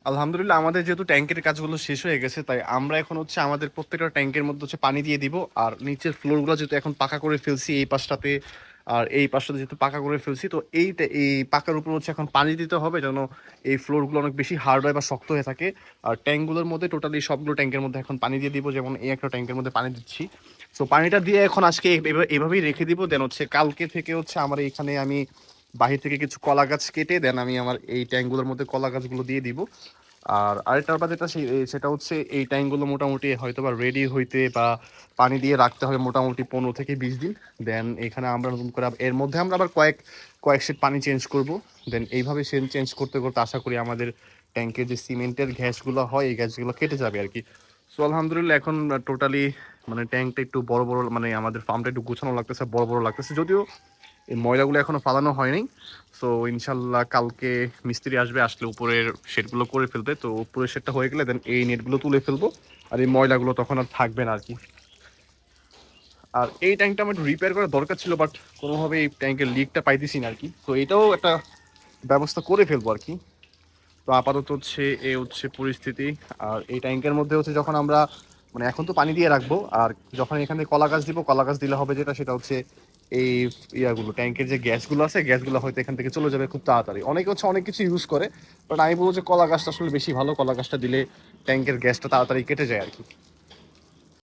আলহামদুলিল্লাহ আমাদের যেহেতু ট্যাঙ্কের কাজগুলো শেষ হয়ে গেছে, তাই আমরা এখন হচ্ছে আমাদের প্রত্যেকটা ট্যাঙ্কের মধ্যে হচ্ছে পানি দিয়ে দিব। আর নিচের ফ্লোরগুলো যেহেতু এখন পাকা করে ফেলছি এই পাশটাতে, আর এই পাশটাতে যেহেতু পাকা করে ফেলছি, তো এই পাকার উপর হচ্ছে এখন পানি দিতে হবে যেন এই ফ্লোরগুলো অনেক বেশি হার্ড হয় বা শক্ত হয়ে থাকে। আর ট্যাঙ্কগুলোর মধ্যে টোটালি সবগুলো ট্যাঙ্কের মধ্যে এখন পানি দিয়ে দিব, যেমন এই একটা ট্যাঙ্কের মধ্যে পানি দিচ্ছি। সো পানিটা দিয়ে এখন আজকে এভাবেই রেখে দিব। দেন হচ্ছে কালকে থেকে হচ্ছে আমার এখানে আমি বাহির থেকে কিছু কলা গাছ কেটে দেন আমি আমার এই ট্যাঙ্কগুলোর মধ্যে কলা গাছগুলো দিয়ে দিব। আর আরেকটা ব্যাপার যেটা সেটা হচ্ছে এই ট্যাঙ্কগুলো মোটামুটি হয়তো বা রেডি হইতে বা পানি দিয়ে রাখতে হবে মোটামুটি 15 থেকে 20 দিন। দেন এখানে আমরা নতুন করে এর মধ্যে আমরা আবার কয়েক সেট পানি চেঞ্জ করব। দেন এইভাবে চেঞ্জ করতে করতে আশা করি আমাদের ট্যাঙ্কের যে সিমেন্টের গ্যাসগুলো হয় এই গ্যাসগুলো কেটে যাবে আর কি। সো আলহামদুলিল্লাহ এখন টোটালি মানে ট্যাঙ্কটা একটু বড় বড়, মানে আমাদের ফার্মটা একটু গোছানো লাগতেছে, বড় বড় লাগতেছে, যদিও এই ময়লাগুলো এখনো ফালানো হয়নি। সো ইনশাল্লাহ কালকে মিস্ত্রি আসবে, আসলে উপরের শেডগুলো করে ফেলতে। তো উপরের শেডটা হয়ে গেলে দেন এই নেটগুলো তুলে ফেলবো, আর এই ময়লাগুলো তখন আর থাকবে না আর কি। আর এই ট্যাঙ্কটা আমার একটু রিপেয়ার করার দরকার ছিল, বাট কোনোভাবে এই ট্যাঙ্কের লিকটা পাইতেছি না আর কি। তো এটাও একটা ব্যবস্থা করে ফেলবো আর কি। তো আপাতত হচ্ছে হচ্ছে পরিস্থিতি। আর এই ট্যাঙ্কের মধ্যে হচ্ছে যখন আমরা মানে এখন তো পানি দিয়ে রাখবো, আর যখন এখানে কলা গাছ দিব, কলা গাছ দিলে হবে যেটা সেটা হচ্ছে এই ইয়াগুলো ট্যাঙ্কের যে গ্যাসগুলো আছে গ্যাসগুলো হয়তো এখান থেকে চলে যাবে খুব তাড়াতাড়ি। অনেকে হচ্ছে অনেক কিছু ইউজ করে, বাট আমি বলবো যে কলা গাছটা আসলে বেশি ভালো, কলা গাছটা দিলে ট্যাঙ্কের গ্যাসটা তাড়াতাড়ি কেটে যায় আর কি।